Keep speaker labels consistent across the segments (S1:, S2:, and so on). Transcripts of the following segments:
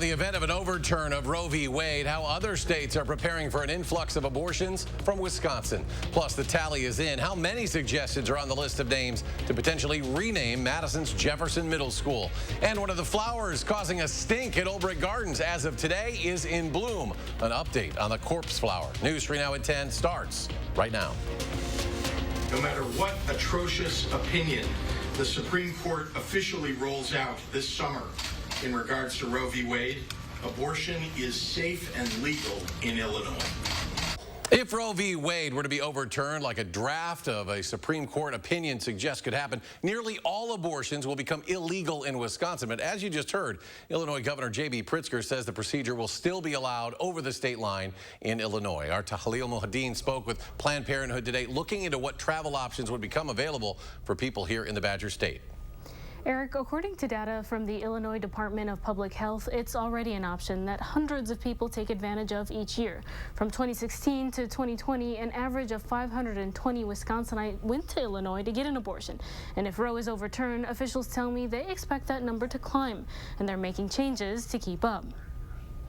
S1: the event of an overturn of Roe v. Wade, how other states are preparing for an influx of abortions from Wisconsin. Plus, the tally is in. How many suggestions are on the list of names to potentially rename Madison's Jefferson Middle School? And one of the flowers causing a stink at Old Brick Gardens as of today is in bloom. An update on the corpse flower. News 3 Now at 10 starts right now.
S2: No matter what atrocious opinion the Supreme Court officially rolls out this summer in regards to Roe v. Wade, abortion is safe and legal in Illinois.
S1: If Roe v. Wade were to be overturned like a draft of a Supreme Court opinion suggests could happen, nearly all abortions will become illegal in Wisconsin. But as you just heard, Illinois Governor J.B. Pritzker says the procedure will still be allowed over the state line in Illinois. Our Tahlil Mohadeen spoke with Planned Parenthood today, looking into what travel options would become available for people here in the Badger State.
S3: Eric, according to data from the Illinois Department of Public Health, it's already an option that hundreds of people take advantage of each year. From 2016 to 2020, an average of 520 Wisconsinites went to Illinois to get an abortion. And if Roe is overturned, officials tell me they expect that number to climb, and they're making changes to keep up.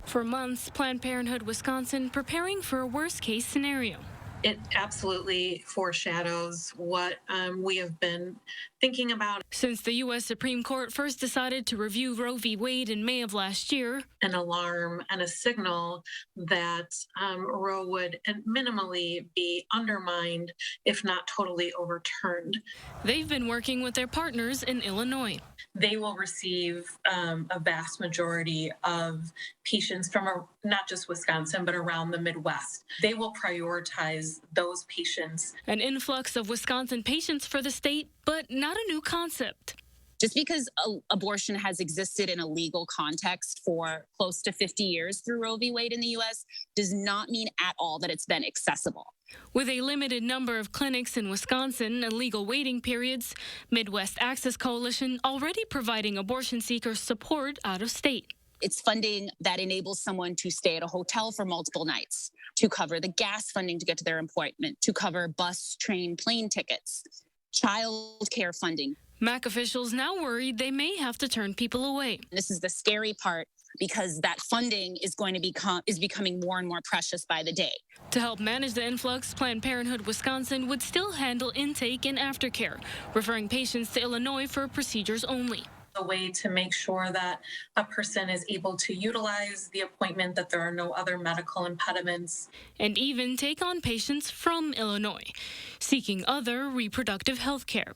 S3: For months, Planned Parenthood Wisconsin preparing for a worst-case scenario.
S4: It absolutely foreshadows what we have been thinking about.
S3: Since the U.S. Supreme Court first decided to review Roe v. Wade in May of last year,
S4: an alarm and a signal that Roe would minimally be undermined, if not totally overturned.
S3: They've been working with their partners in Illinois.
S4: They will receive a vast majority of patients from not just Wisconsin, but around the Midwest. They will prioritize those patients.
S3: An influx of Wisconsin patients for the state, but not a new concept.
S5: Just because abortion has existed in a legal context for close to 50 years through Roe v. Wade in the U.S. does not mean at all that it's been accessible.
S3: With a limited number of clinics in Wisconsin and legal waiting periods, Midwest Access Coalition already providing abortion seekers support out of state.
S5: It's funding that enables someone to stay at a hotel for multiple nights, to cover the gas funding to get to their appointment, to cover bus, train, plane tickets, child care funding.
S3: MAC officials now worried they may have to turn people away.
S5: This is the scary part, because that funding is becoming more and more precious by the day.
S3: To help manage the influx, Planned Parenthood Wisconsin would still handle intake and aftercare, referring patients to Illinois for procedures only.
S4: A way to make sure that a person is able to utilize the appointment, that there are no other medical impediments.
S3: And even take on patients from Illinois, seeking other reproductive health care.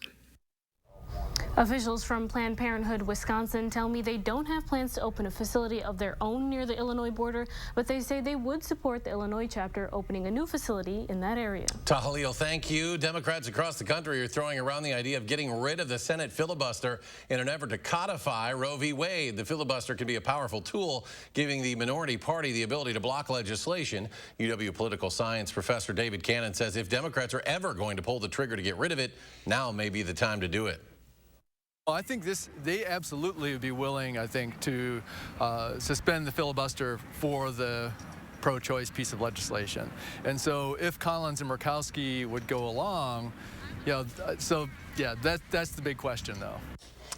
S3: Officials from Planned Parenthood Wisconsin tell me they don't have plans to open a facility of their own near the Illinois border, but they say they would support the Illinois chapter opening a new facility in that area.
S1: Tahlil, thank you. Democrats across the country are throwing around the idea of getting rid of the Senate filibuster in an effort to codify Roe v. Wade. The filibuster can be a powerful tool, giving the minority party the ability to block legislation. UW political science professor David Cannon says if Democrats are ever going to pull the trigger to get rid of it, now may be the time to do it.
S6: Well, I think they absolutely would be willing, I think, to suspend the filibuster for the pro-choice piece of legislation. And so if Collins and Murkowski would go along, that's the big question, though.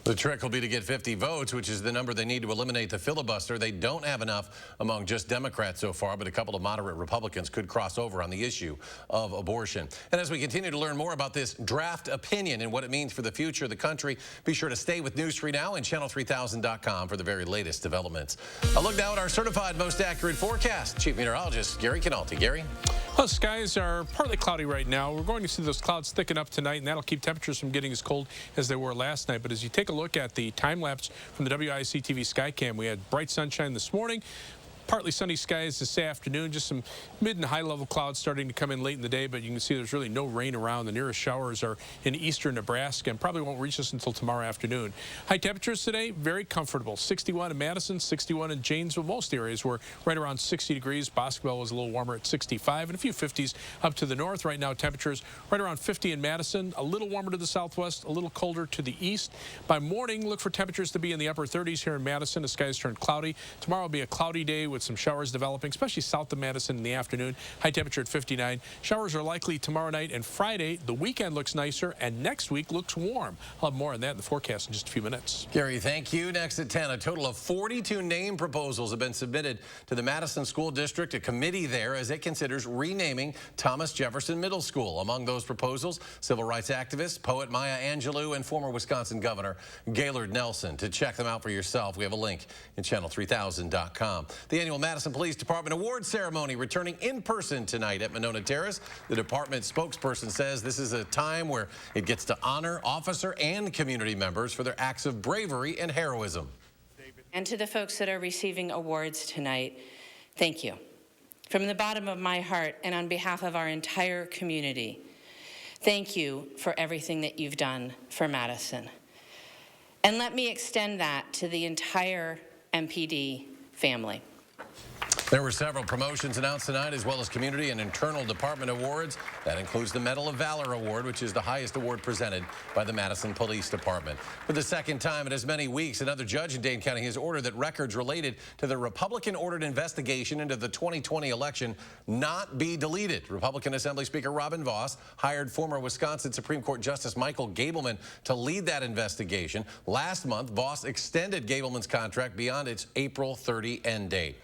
S1: The trick will be to get 50 votes, which is the number they need to eliminate the filibuster. They don't have enough among just Democrats so far, but a couple of moderate Republicans could cross over on the issue of abortion. And as we continue to learn more about this draft opinion and what it means for the future of the country, be sure to stay with News 3 Now and channel3000.com for the very latest developments. A look now at our certified most accurate forecast. Chief Meteorologist Gary Canalti. Gary?
S7: Well, skies are partly cloudy right now. We're going to see those clouds thicken up tonight, and that'll keep temperatures from getting as cold as they were last night. But as you take a look at the time-lapse from the WISC-TV Skycam, we had bright sunshine this morning. Partly sunny skies this afternoon, just some mid and high level clouds starting to come in late in the day, but you can see there's really no rain around. The nearest showers are in eastern Nebraska and probably won't reach us until tomorrow afternoon. High temperatures today, very comfortable. 61 in Madison, 61 in Janesville. Most areas were right around 60 degrees. Bosqueville was a little warmer at 65 and a few 50s up to the north. Right now temperatures right around 50 in Madison, a little warmer to the southwest, a little colder to the east. By morning, look for temperatures to be in the upper 30s here in Madison. The skies turn cloudy. Tomorrow will be a cloudy day with with some showers developing, especially south of Madison in the afternoon. High temperature at 59. Showers are likely tomorrow night and Friday. The weekend looks nicer, and next week looks warm. I'll have more on that in the forecast in just a few minutes.
S1: Gary, thank you. Next at 10, a total of 42 name proposals have been submitted to the Madison School District, a committee there, as it considers renaming Thomas Jefferson Middle School. Among those proposals, civil rights activist, poet Maya Angelou, and former Wisconsin Governor Gaylord Nelson. To check them out for yourself, we have a link in channel3000.com. The annual Madison Police Department Awards ceremony returning in person tonight at Monona Terrace. The department spokesperson says this is a time where it gets to honor officer and community members for their acts of bravery and heroism.
S8: And to the folks that are receiving awards tonight, thank you. From the bottom of my heart and on behalf of our entire community, thank you for everything that you've done for Madison. And let me extend that to the entire MPD family.
S1: There were several promotions announced tonight, as well as community and internal department awards. That includes the Medal of Valor Award, which is the highest award presented by the Madison Police Department. For the second time in as many weeks, another judge in Dane County has ordered that records related to the Republican-ordered investigation into the 2020 election not be deleted. Republican Assembly Speaker Robin Vos hired former Wisconsin Supreme Court Justice Michael Gableman to lead that investigation. Last month, Vos extended Gableman's contract beyond its April 30 end date.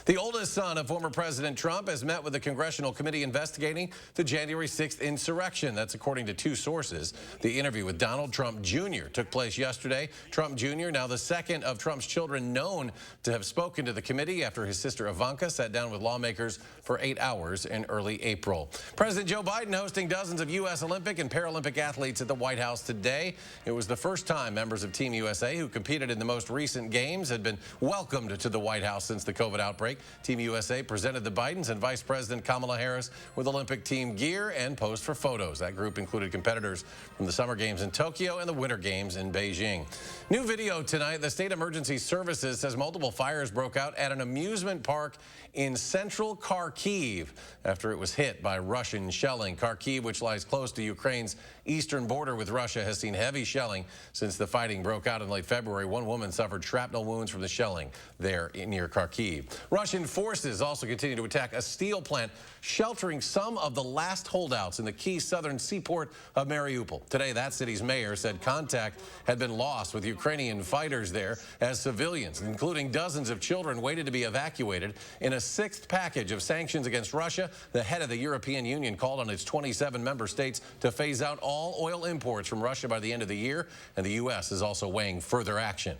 S1: The oldest son of former President Trump has met with the congressional committee investigating the January 6th insurrection. That's according to two sources. The interview with Donald Trump Jr. took place yesterday. Trump Jr., now the second of Trump's children known to have spoken to the committee after his sister Ivanka sat down with lawmakers for 8 hours in early April. President Joe Biden hosting dozens of U.S. Olympic and Paralympic athletes at the White House today. It was the first time members of Team USA who competed in the most recent games had been welcomed to the White House since the COVID outbreak. Team USA presented the Bidens and Vice President Kamala Harris with Olympic team gear and posed for photos. That group included competitors from the Summer Games in Tokyo and the Winter Games in Beijing. New video tonight. The State Emergency Services says multiple fires broke out at an amusement park in central Kharkiv after it was hit by Russian shelling. Kharkiv, which lies close to Ukraine's eastern border with Russia, has seen heavy shelling since the fighting broke out in late February. One woman suffered shrapnel wounds from the shelling there near Kharkiv. Russian forces also continue to attack a steel plant sheltering some of the last holdouts in the key southern seaport of Mariupol. Today, that city's mayor said contact had been lost with Ukrainian fighters there as civilians, including dozens of children, waited to be evacuated. In a sixth package of sanctions against Russia, the head of the European Union called on its 27 member states to phase out all oil imports from Russia by the end of the year, and the U.S. is also weighing further action.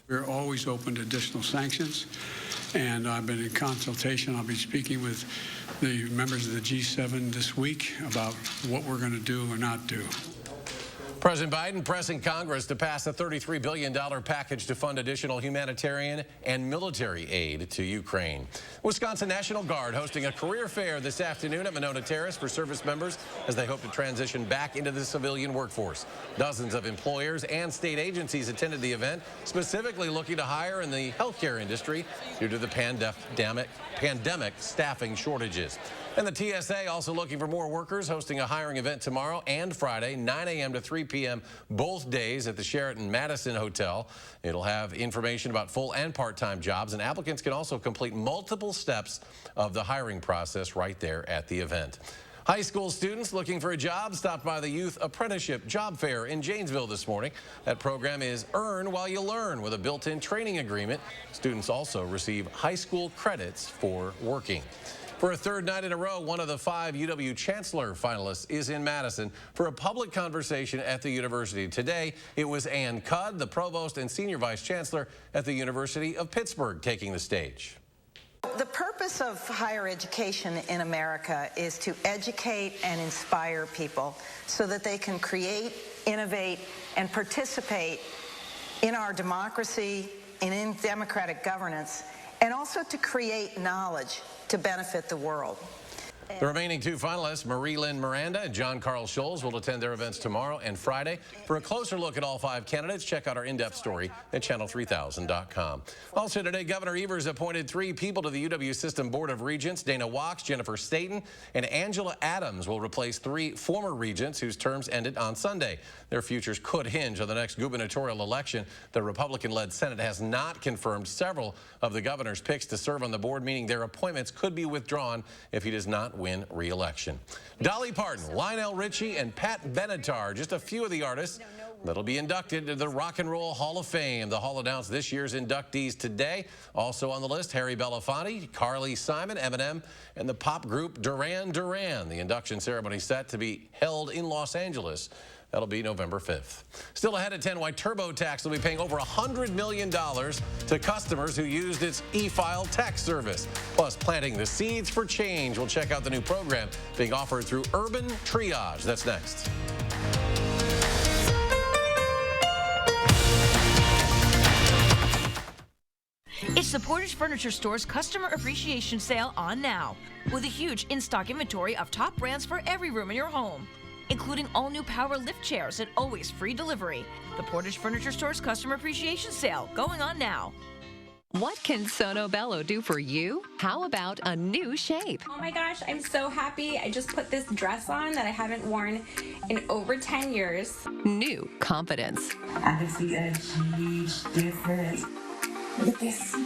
S9: We're always open to additional sanctions, and I've been in consultation. I'll be speaking with the members of the G7 this week about what we're going to do or not do.
S1: President Biden pressing Congress to pass a $33 billion package to fund additional humanitarian and military aid to Ukraine. Wisconsin National Guard hosting a career fair this afternoon at Monona Terrace for service members as they hope to transition back into the civilian workforce. Dozens of employers and state agencies attended the event, specifically looking to hire in the healthcare industry due to the pandemic staffing shortages. And the TSA also looking for more workers, hosting a hiring event tomorrow and Friday, 9 a.m. to 3 p.m. both days at the Sheraton Madison Hotel. It'll have information about full and part-time jobs, and applicants can also complete multiple steps of the hiring process right there at the event. High school students looking for a job stopped by the Youth Apprenticeship Job Fair in Janesville this morning. That program is Earn While You Learn with a built-in training agreement. Students also receive high school credits for working. For a third night in a row, one of the 5 UW Chancellor finalists is in Madison for a public conversation at the university. Today, it was Ann Cudd, the provost and senior vice chancellor at the University of Pittsburgh, taking the stage.
S10: The purpose of higher education in America is to educate and inspire people so that they can create, innovate, and participate in our democracy and in democratic governance, and also to create knowledge to benefit the world.
S1: The remaining two finalists, Marie Lynn Miranda and John Carl Scholes, will attend their events tomorrow and Friday. For a closer look at all 5 candidates, check out our in-depth story at channel3000.com. Also today, Governor Evers appointed 3 people to the UW System Board of Regents. Dana Wachs, Jennifer Staten, and Angela Adams will replace 3 former regents whose terms ended on Sunday. Their futures could hinge on the next gubernatorial election. The Republican-led Senate has not confirmed several of the governor's picks to serve on the board, meaning their appointments could be withdrawn if he does not win re-election. Dolly Parton, Lionel Richie, and Pat Benatar, just a few of the artists that'll be inducted to the Rock and Roll Hall of Fame. The Hall announced this year's inductees today. Also on the list, Harry Belafonte, Carly Simon, Eminem, and the pop group Duran Duran. The induction ceremony set to be held in Los Angeles. That'll be November 5th. Still ahead at 10, why TurboTax will be paying over $100 million to customers who used its e-file tax service. Plus, planting the seeds for change. We'll check out the new program being offered through Urban Triage. That's next.
S11: It's the Portage Furniture Store's Customer Appreciation Sale on now, with a huge in-stock inventory of top brands for every room in your home, including all new power lift chairs and always free delivery. The Portage Furniture Store's Customer Appreciation Sale going on now.
S12: What can Sono Bello do for you? How about a new shape?
S13: Oh my gosh, I'm so happy. I just put this dress on that I haven't worn in over 10 years.
S12: New confidence.
S14: I can see a huge difference. Look at this.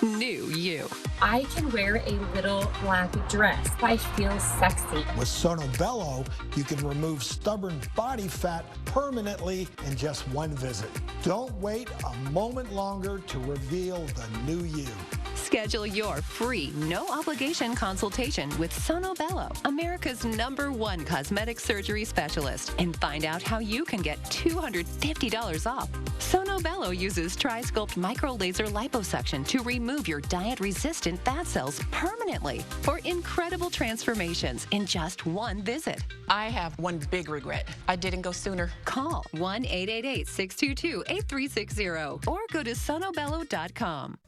S12: New you.
S15: I can wear a little black dress. I feel sexy.
S16: With Sono Bello, you can remove stubborn body fat permanently in just one visit. Don't wait a moment longer to reveal the new you.
S12: Schedule your free, no-obligation consultation with Sono Bello, America's #1 cosmetic surgery specialist, and find out how you can get $250 off. Sono Bello uses Tri-Sculpt micro-laser liposuction to remove your diet-resistant fat cells permanently for incredible transformations in just one visit.
S17: I have one big regret. I didn't go sooner.
S12: Call 1-888-622-8360 or go to sonobello.com.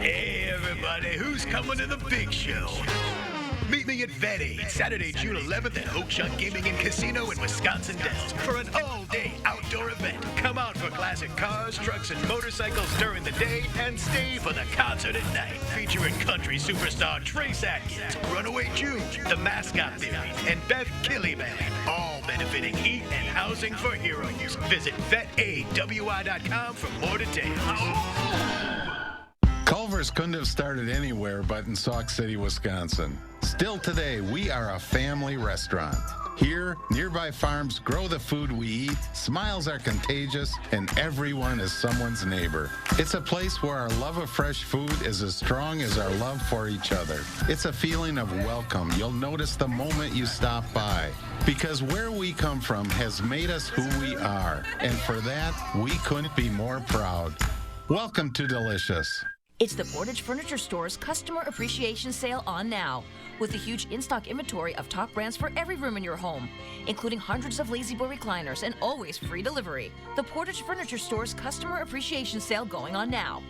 S18: Hey, everybody, who's coming to the big show? Meet me at Vet 8, Saturday, June 11th at Oakshot Gaming and Casino in Wisconsin Dells for an all-day outdoor event. Come out for classic cars, trucks, and motorcycles during the day and stay for the concert at night, featuring country superstar Trace Atkins, Runaway June, The Mascot Theory, and Beth Killyman, all benefiting Heat and Housing for Heroes. Visit vetawi.com for more details.
S19: Culver's couldn't have started anywhere but in Sauk City, Wisconsin. Still today, we are a family restaurant. Here, nearby farms grow the food we eat, smiles are contagious, and everyone is someone's neighbor. It's a place where our love of fresh food is as strong as our love for each other. It's a feeling of welcome you'll notice the moment you stop by. Because where we come from has made us who we are, and for that, we couldn't be more proud. Welcome to Delicious.
S11: It's the Portage Furniture Store's Customer Appreciation Sale on now, with a huge in-stock inventory of top brands for every room in your home, including hundreds of Lazy Boy recliners and always free delivery. The Portage Furniture Store's Customer Appreciation Sale going on now.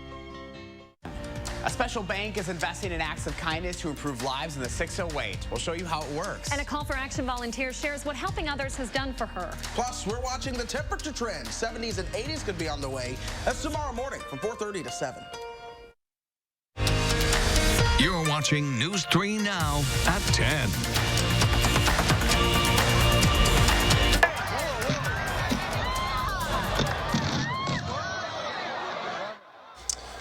S20: A special bank is investing in acts of kindness to improve lives in the 608. We'll show you how it works.
S21: And a Call for Action volunteer shares what helping others has done for her.
S22: Plus, we're watching the temperature trend. 70s and 80s could be on the way. That's tomorrow morning from 4:30 to 7.
S23: You're watching News 3 Now at 10.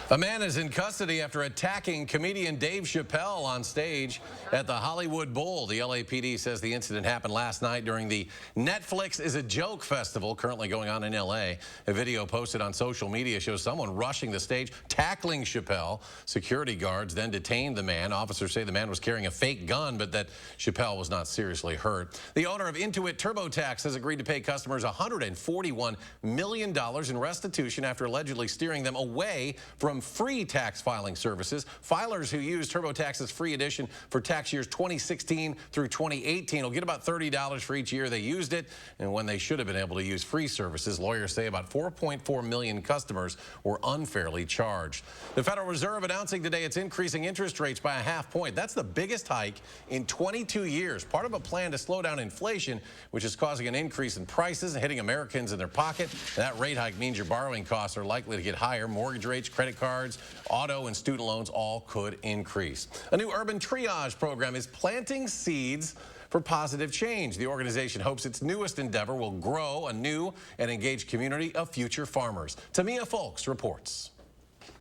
S1: A man is in custody after attacking comedian Dave Chappelle on stage at the Hollywood Bowl. The LAPD says the incident happened last night during the Netflix is a Joke festival currently going on in LA. A video posted on social media shows someone rushing the stage, tackling Chappelle. Security guards then detained the man. Officers say the man was carrying a fake gun, but that Chappelle was not seriously hurt. The owner of Intuit TurboTax has agreed to pay customers $141 million in restitution after allegedly steering them away from from free tax filing services. Filers who use TurboTax's free edition for tax years 2016 through 2018 will get about $30 for each year they used it, and when they should have been able to use free services. Lawyers say about 4.4 million customers were unfairly charged. The Federal Reserve announcing today it's increasing interest rates by a half point. That's the biggest hike in 22 years, part of a plan to slow down inflation, which is causing an increase in prices and hitting Americans in their pocket. That rate hike means your borrowing costs are likely to get higher. Mortgage rates, credit cards, auto and student loans all could increase. A new urban triage program is planting seeds for positive change. The organization hopes its newest endeavor will grow a new and engaged community of future farmers. Tamia Folks reports.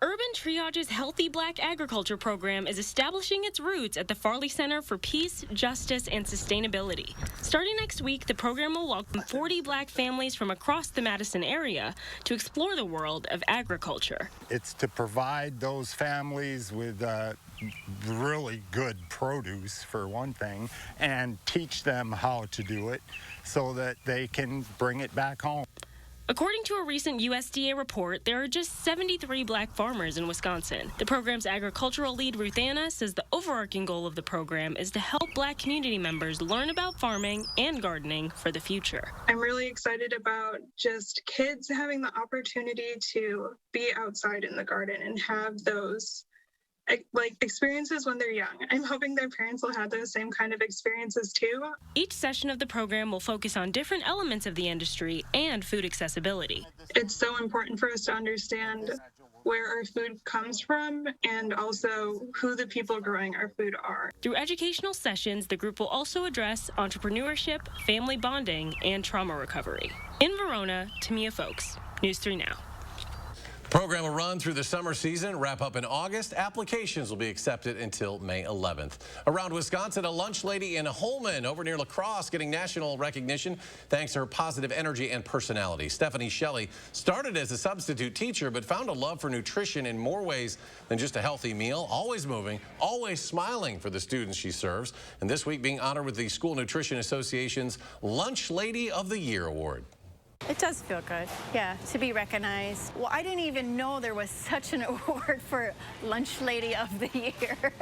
S2: Urban Triage's Healthy Black Agriculture program is establishing its roots at the Farley Center for Peace, Justice, and Sustainability. Starting next week, the program will welcome 40 black families from across the Madison area to explore the world of agriculture.
S4: It's to provide those families with really good produce, for one thing, and teach them how to do it so that they can bring it back home.
S2: According to a recent USDA report, there are just 73 black farmers in Wisconsin. The program's agricultural lead, Ruth Anna, says the overarching goal of the program is to help black community members learn about farming and gardening for the future.
S5: I'm really excited about just kids having the opportunity to be outside in the garden and have those experiences when they're young. I'm hoping their parents will have those same kind of experiences too.
S2: Each session of the program will focus on different elements of the industry and food accessibility.
S5: It's so important for us to understand where our food comes from and also who the people growing our food are.
S2: Through educational sessions, the group will also address entrepreneurship, family bonding, and trauma recovery. In Verona, Tamia Folks, News 3 Now.
S1: The program will run through the summer season, wrap up in August. Applications will be accepted until May 11th. Around Wisconsin, a lunch lady in Holman over near La Crosse getting national recognition thanks to her positive energy and personality. Stephanie Shelley started as a substitute teacher but found a love for nutrition in more ways than just a healthy meal. Always moving, always smiling for the students she serves. And this week being honored with the School Nutrition Association's Lunch Lady of the Year Award.
S24: It does feel good, yeah, to be recognized. Well, I didn't even know there was such an award for Lunch Lady of the Year.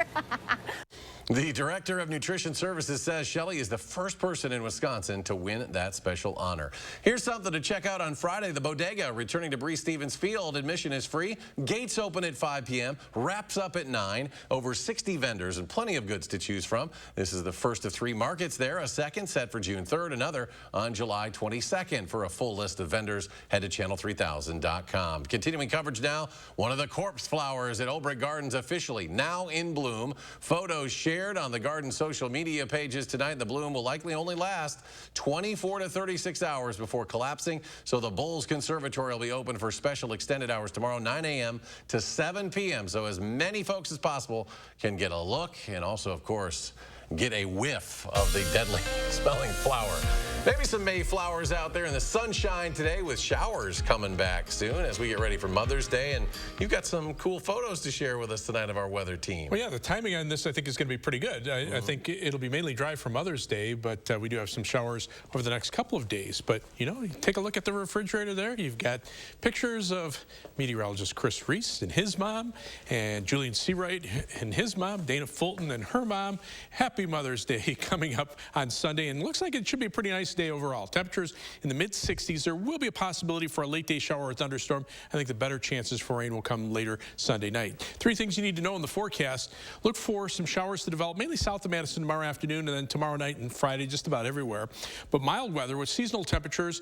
S1: The Director of Nutrition Services says Shelley is the first person in Wisconsin to win that special honor. Here's something to check out on Friday. The Bodega returning to Bree Stevens Field. Admission is free. Gates open at 5 p.m. Wraps up at 9. Over 60 vendors and plenty of goods to choose from. This is the first of 3 markets there. A second set for June 3rd. Another on July 22nd. For a full list of vendors, head to channel3000.com. Continuing coverage now. One of the corpse flowers at Olbrich Gardens officially now in bloom. Photos shared on the garden social media pages tonight. The bloom will likely only last 24 to 36 hours before collapsing. So the Bulls Conservatory will be open for special extended hours tomorrow, 9 a.m. to 7 p.m. So as many folks as possible can get a look and also, of course, get a whiff of the deadly smelling flower. Maybe some Mayflowers out there in the sunshine today with showers coming back soon as we get ready for Mother's Day. And you've got some cool photos to share with us tonight of our weather team.
S7: Well, yeah, the timing on this I think is going to be pretty good. I think it'll be mainly dry for Mother's Day, but we do have some showers over the next couple of days. But, you know, take a look at the refrigerator there. You've got pictures of meteorologist Chris Reese and his mom, and Julian Seawright and his mom, Dana Fulton and her mom. Happy Mother's Day coming up on Sunday, and looks like it should be a pretty nice day overall. Temperatures in the mid-60s. There will be a possibility for a late day shower or thunderstorm. I think the better chances for rain will come later Sunday night. 3 things you need to know in the forecast. Look for some showers to develop mainly south of Madison tomorrow afternoon, and then tomorrow night and Friday just about everywhere. But mild weather with seasonal temperatures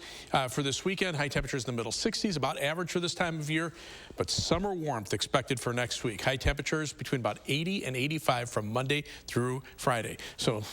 S7: for this weekend. High temperatures in the middle 60s, about average for this time of year, but summer warmth expected for next week. High temperatures between about 80 and 85 from Monday through Friday. So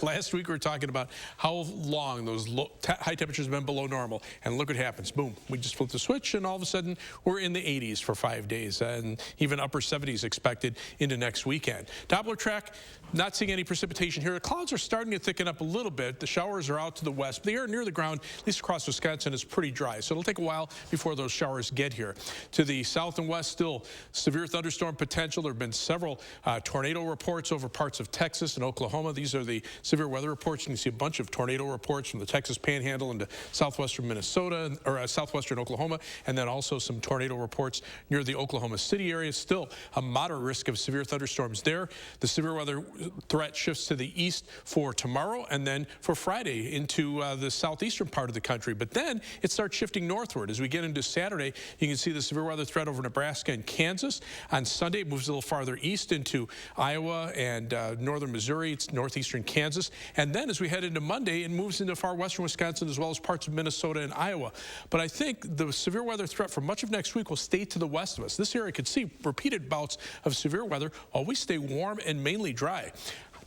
S7: last week we were talking about how long those high temperatures have been below normal, and look what happens. Boom, we just flipped the switch and all of a sudden we're in the 80s for 5 days, and even upper 70s expected into next weekend. Doppler track, not seeing any precipitation here. The clouds are starting to thicken up a little bit. The showers are out to the west, but the air near the ground, at least across Wisconsin, is pretty dry, so it'll take a while before those showers get here. To the south and west, still severe thunderstorm potential. There have been several tornado reports over parts of Texas and Oklahoma. These are the severe weather reports. You can see a bunch of tornado reports reports from the Texas Panhandle into southwestern Minnesota, or southwestern Oklahoma, and then also some tornado reports near the Oklahoma City area. Still a moderate risk of severe thunderstorms there. The severe weather threat shifts to the east for tomorrow and then for Friday into the southeastern part of the country. But then it starts shifting northward. As we get into Saturday, you can see the severe weather threat over Nebraska and Kansas. On Sunday, it moves a little farther east into Iowa and northern Missouri. It's northeastern Kansas. And then as we head into Monday, it moves into far western Wisconsin as well as parts of Minnesota and Iowa. But I think the severe weather threat for much of next week will stay to the west of us. This area could see repeated bouts of severe weather while we stay warm and mainly dry.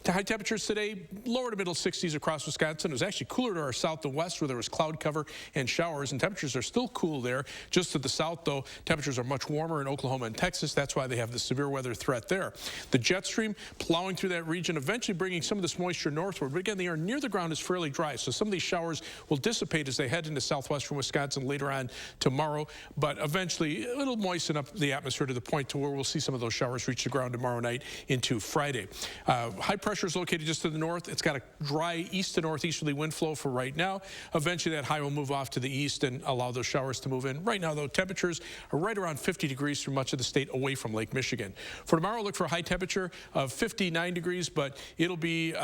S7: The high temperatures today, lower to middle 60s across Wisconsin. It was actually cooler to our south and west where there was cloud cover and showers, and temperatures are still cool there. Just to the south, though, temperatures are much warmer in Oklahoma and Texas. That's why they have the severe weather threat there. The jet stream plowing through that region, eventually bringing some of this moisture northward. But again, the air near the ground is fairly dry, so some of these showers will dissipate as they head into southwestern Wisconsin later on tomorrow. But eventually, it'll moisten up the atmosphere to the point to where we'll see some of those showers reach the ground tomorrow night into Friday. High pressure is located just to the north. It's got a dry east to northeasterly wind flow for right now. Eventually that high will move off to the east and allow those showers to move in. Right now, though, temperatures are right around 50 degrees through much of the state away from Lake Michigan. For tomorrow, look for a high temperature of 59 degrees, but it'll be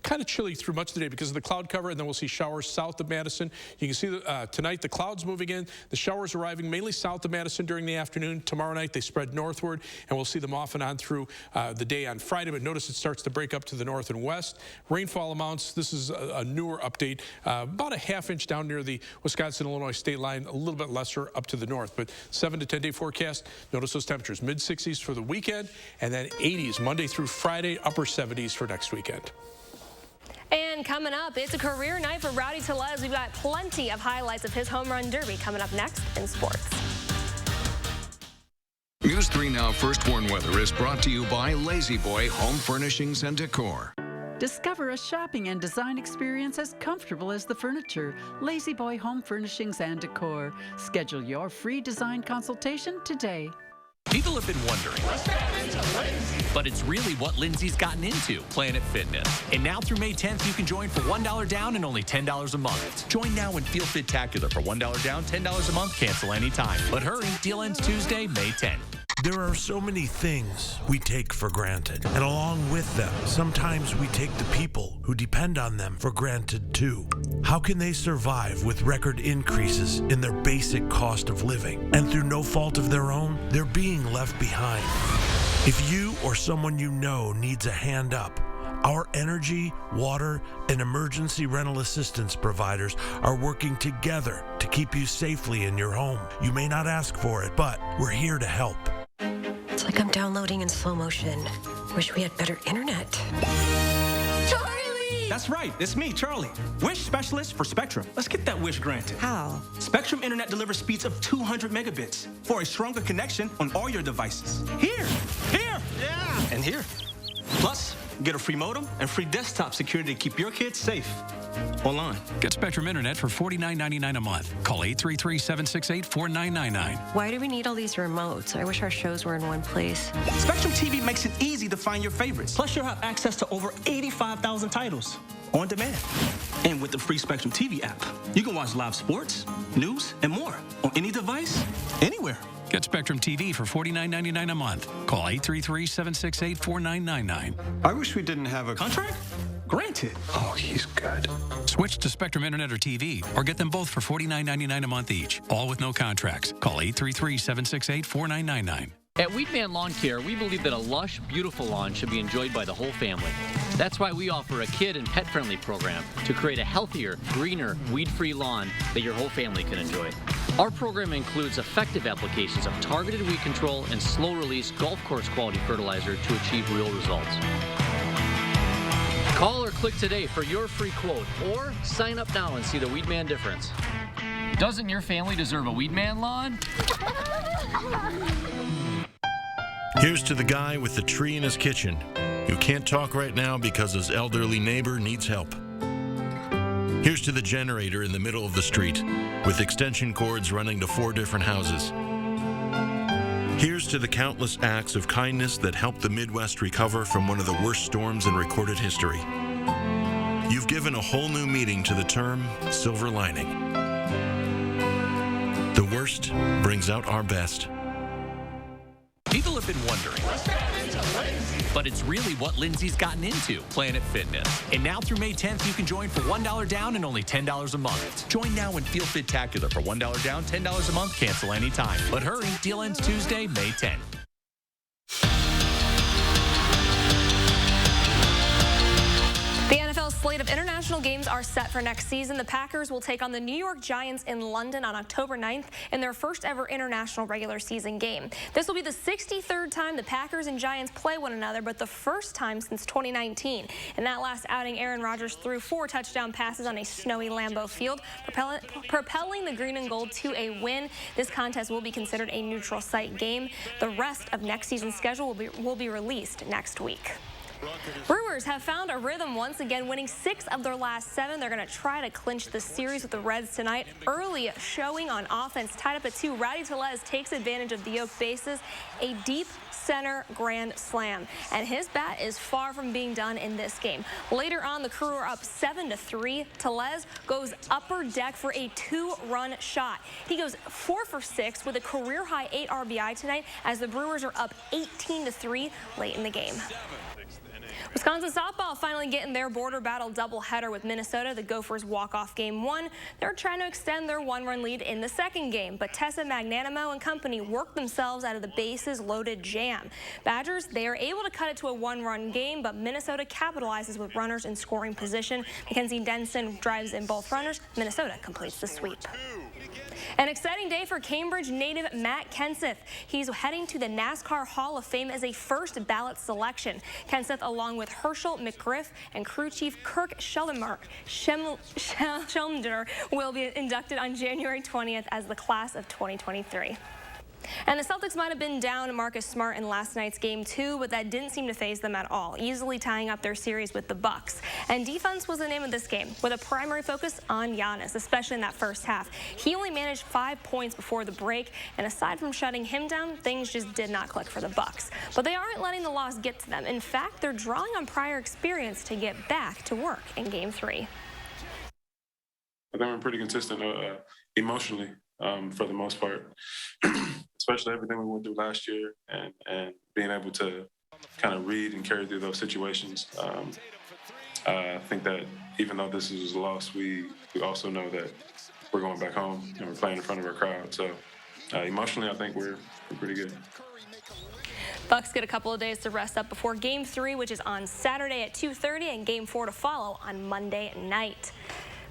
S7: kind of chilly through much of the day because of the cloud cover, and then we'll see showers south of Madison. You can see tonight the clouds moving in, the showers arriving mainly south of Madison during the afternoon. Tomorrow night they spread northward, and we'll see them off and on through the day on Friday, but notice it starts to break up to the north and west. Rainfall amounts, this is a newer update, about a ½ inch down near the Wisconsin-Illinois state line, a little bit lesser up to the north, but 7 to 10 day forecast, notice those temperatures, mid 60s for the weekend, and then 80s Monday through Friday, upper 70s for next weekend.
S3: And coming up, it's a career night for Rowdy Tellez. We've got plenty of highlights of his home run derby coming up next in sports.
S23: News 3 Now First Warn Weather is brought to you by Lazy Boy Home Furnishings and Decor.
S6: Discover a shopping and design experience as comfortable as the furniture. Lazy Boy Home Furnishings and Decor. Schedule your free design consultation today.
S8: People have been wondering, but it's really what Lindsay's gotten into, Planet Fitness. And now through May 10th, you can join for $1 down and only $10 a month. Join now and feel fit-tacular for $1 down, $10 a month, cancel anytime. But hurry, deal ends Tuesday, May 10th.
S9: There are so many things we take for granted, and along with them, sometimes we take the people who depend on them for granted too. How can they survive with record increases in their basic cost of living? And through no fault of their own, they're being left behind. If you or someone you know needs a hand up, our energy, water, and emergency rental assistance providers are working together to keep you safely in your home. You may not ask for it, but we're here to help.
S25: It's like I'm downloading in slow motion. Wish we had better internet.
S26: Charlie! That's right, it's me, Charlie. Wish specialist for Spectrum. Let's get that wish granted.
S25: How?
S26: Spectrum Internet delivers speeds of 200 megabits for a stronger connection on all your devices. Here, yeah, and here. Plus, get a free modem and free desktop security to keep your kids safe online.
S27: Get Spectrum Internet for $49.99 a month. Call 833-768-4999.
S25: Why do we need all these remotes? I wish our shows were in one place.
S26: Spectrum TV makes it easy to find your favorites. Plus, you'll have access to over 85,000 titles on demand. And with the free Spectrum TV app, you can watch live sports, news, and more on any device, anywhere.
S27: Get Spectrum TV for $49.99 a month. Call 833-768-4999.
S26: I wish we didn't have a contract. Granted.
S27: Oh, he's good. Switch to Spectrum Internet or TV, or get them both for $49.99 a month each, all with no contracts. Call 833-768-4999.
S28: At Weedman Lawn Care, we believe that a lush, beautiful lawn should be enjoyed by the whole family. That's why we offer a kid and pet-friendly program to create a healthier, greener, weed-free lawn that your whole family can enjoy. Our program includes effective applications of targeted weed control and slow-release golf course quality fertilizer to achieve real results. Call or click today for your free quote, or sign up now and see the Weedman difference. Doesn't your family deserve a Weedman lawn?
S9: Here's to the guy with the tree in his kitchen who can't talk right now because his elderly neighbor needs help. Here's to the generator in the middle of the street with extension cords running to 4 different houses. Here's to the countless acts of kindness that helped the Midwest recover from one of the worst storms in recorded history. You've given a whole new meaning to the term silver lining. The worst brings out our best.
S8: People have been wondering, but it's really what Lindsay's gotten into, Planet Fitness. And now through May 10th, you can join for $1 down and only $10 a month. Join now and feel fit-tacular for $1 down, $10 a month, cancel anytime. But hurry, deal ends Tuesday, May 10th.
S3: The NFL slate of international games are set for next season. The Packers will take on the New York Giants in London on October 9th in their first ever international regular season game. This will be the 63rd time the Packers and Giants play one another, but the first time since 2019. In that last outing, Aaron Rodgers threw 4 touchdown passes on a snowy Lambeau Field, propelling the green and gold to a win. This contest will be considered a neutral site game. The rest of next season's schedule will be released next week. Brewers have found a rhythm once again, winning 6 of their last 7. They're going to try to clinch the series with the Reds tonight. Early showing on offense, tied up at 2. Rowdy Tellez takes advantage of the oak bases, a deep center grand slam, and his bat is far from being done in this game. Later on, the Crew are up 7-3. Tellez goes upper deck for a 2-run shot. He goes 4 for 6 with a career-high 8 RBI tonight as the Brewers are up 18-3 late in the game. Wisconsin softball finally getting their border battle doubleheader with Minnesota. The Gophers walk off game 1. They're trying to extend their 1-run lead in the second game, but Tessa Magnanimo and company work themselves out of the bases loaded jam. Badgers, they are able to cut it to a 1-run game, but Minnesota capitalizes with runners in scoring position. Mackenzie Denson drives in both runners. Minnesota completes the sweep. An exciting day for Cambridge native Matt Kenseth. He's heading to the NASCAR Hall of Fame as a first ballot selection. Kenseth, along with Herschel McGriff and crew chief Kirk Schellender, will be inducted on January 20th as the class of 2023. And the Celtics might have been down Marcus Smart in last night's game 2, but that didn't seem to faze them at all, easily tying up their series with the Bucks. And defense was the name of this game, with a primary focus on Giannis, especially in that first half. He only managed 5 points before the break, and aside from shutting him down, things just did not click for the Bucks. But they aren't letting the loss get to them. In fact, they're drawing on prior experience to get back to work in game 3.
S10: I think we're pretty consistent emotionally for the most part. Especially everything we went through last year and being able to kind of read and carry through those situations. I think that even though this is a loss, we also know that we're going back home and we're playing in front of our crowd. So emotionally, I think we're pretty good.
S3: Bucks get a couple of days to rest up before Game 3, which is on Saturday at 2:30, and Game 4 to follow on Monday night.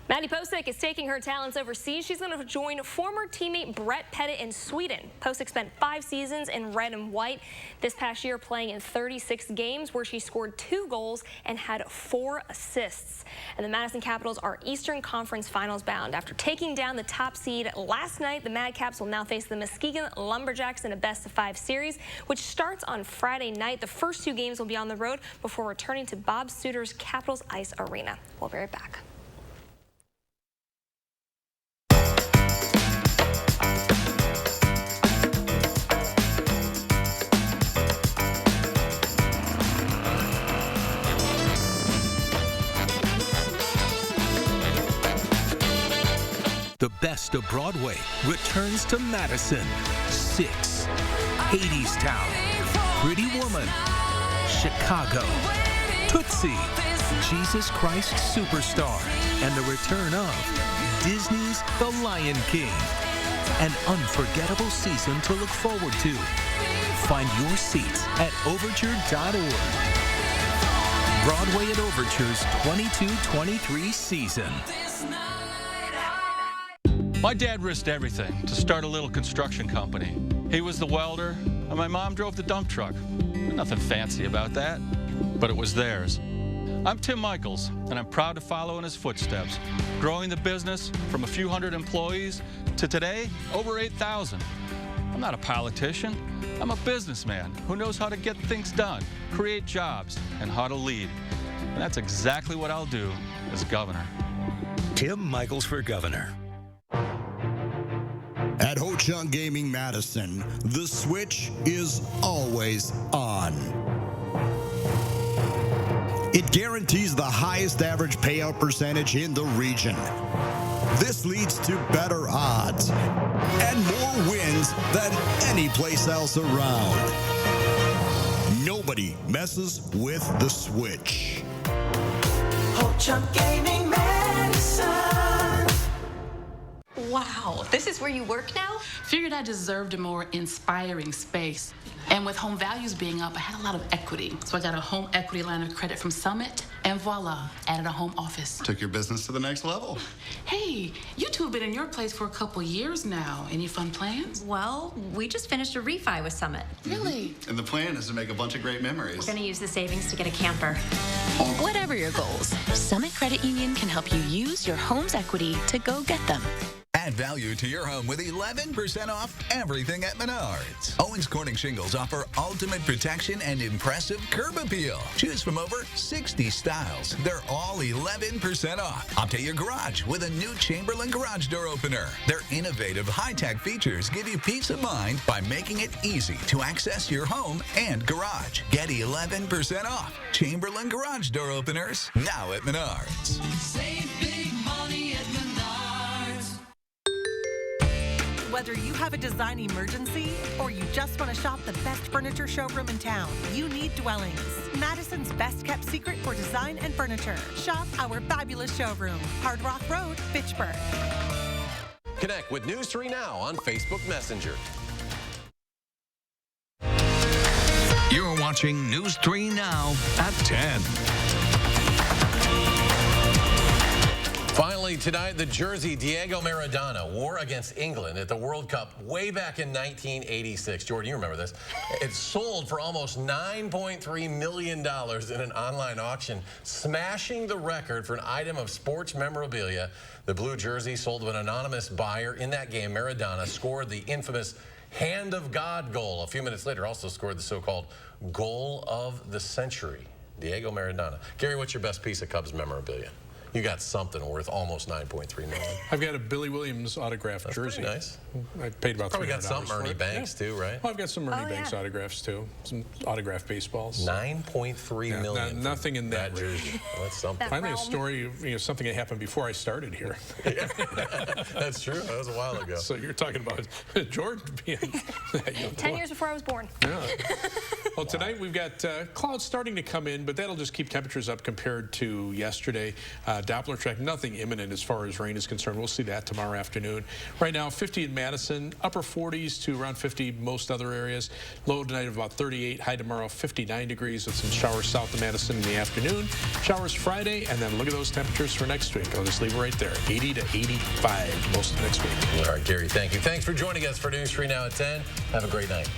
S3: Maddie Posick is taking her talents overseas. She's going to join former teammate Brett Pettit in Sweden. Posick spent 5 seasons in red and white, this past year playing in 36 games where she scored 2 goals and had 4 assists. And the Madison Capitals are Eastern Conference Finals bound. After taking down the top seed last night, the Madcaps will now face the Muskegon Lumberjacks in a best-of-5 series, which starts on Friday night. The first 2 games will be on the road before returning to Bob Souter's Capitals Ice Arena. We'll be right back.
S12: The best of Broadway returns to Madison. 6, Hadestown, Pretty Woman, Chicago, Tootsie, Jesus Christ Superstar, and the return of Disney's The Lion King. An unforgettable season to look forward to. Find your seats at overture.org. Broadway at Overture's 22-23 season.
S13: My dad risked everything to start a little construction company. He was the welder, and my mom drove the dump truck. Nothing fancy about that, but it was theirs. I'm Tim Michaels, and I'm proud to follow in his footsteps, growing the business from a few hundred employees to today, over 8,000. I'm not a politician. I'm a businessman who knows how to get things done, create jobs, and how to lead. And that's exactly what I'll do as governor.
S14: Tim Michaels for governor.
S15: At Ho-Chunk Gaming Madison, the switch is always on. It guarantees the highest average payout percentage in the region. This leads to better odds and more wins than any place else around. Nobody messes with the switch.
S11: Ho-Chunk Gaming Madison.
S16: Wow, this is where you work now?
S17: Figured I deserved a more inspiring space. And with home values being up, I had a lot of equity. So I got a home equity line of credit from Summit, and voila, added a home office.
S18: Took your business to the next level.
S17: Hey, you two have been in your place for a couple years now. Any fun plans?
S16: Well, we just finished a refi with Summit.
S17: Really?
S18: And the plan is to make a bunch of great memories.
S16: We're going to use the savings to get a camper.
S19: Whatever your goals, Summit Credit Union can help you use your home's equity to go get them.
S20: Add value to your home with 11% off everything at Menards. Owens Corning Shingles offer ultimate protection and impressive curb appeal. Choose from over 60 styles. They're all 11% off. Update your garage with a new Chamberlain garage door opener. Their innovative high-tech features give you peace of mind by making it easy to access your home and garage. Get 11% off Chamberlain garage door openers now at Menards.
S11: Save big money at Menards.
S21: Whether you have a design emergency or you just want to shop the best furniture showroom in town, you need Dwellings, Madison's best kept secret for design and furniture. Shop our fabulous showroom, Hard Rock Road, Fitchburg.
S1: Connect with News 3 Now on Facebook Messenger.
S23: You're watching News 3 Now at 10.
S1: Finally tonight, the Jersey Diego Maradona wore against England at the World Cup way back in 1986. Jordan, you remember this. It sold for almost $9.3 million in an online auction, smashing the record for an item of sports memorabilia. The blue jersey sold to an anonymous buyer. In that game, Maradona scored the infamous Hand of God goal. A few minutes later, also scored the so-called goal of the century. Diego Maradona. Gary, what's your best piece of Cubs memorabilia? You got something worth almost $9.3 million.
S7: I've got a Billy Williams autographed jersey.
S1: Nice.
S7: I paid about $300
S1: Probably got some Ernie
S7: for it.
S1: Banks too, right?
S7: Well, I've got some Ernie Banks autographs too. Some autographed baseballs.
S1: $9.3 million.
S7: Nothing in that
S1: jersey. Well, that's something.
S7: Finally, a story, something that happened before I started here.
S1: That's true. That was a while ago.
S7: So you're talking about Jordan being that young.
S3: 10 years before I was born.
S7: Yeah. Well, tonight we've got clouds starting to come in, but that'll just keep temperatures up compared to yesterday. Doppler track, nothing imminent as far as rain is concerned. We'll see that tomorrow afternoon. Right now, 50 in Madison, upper 40s to around 50 most other areas. Low tonight of about 38, high tomorrow 59 degrees with some showers south of Madison in the afternoon. Showers Friday, and then look at those temperatures for next week. I'll just leave it right there, 80 to 85 most of next week.
S1: All right, Gary, thank you. Thanks for joining us for News 3 Now at 10. Have a great night.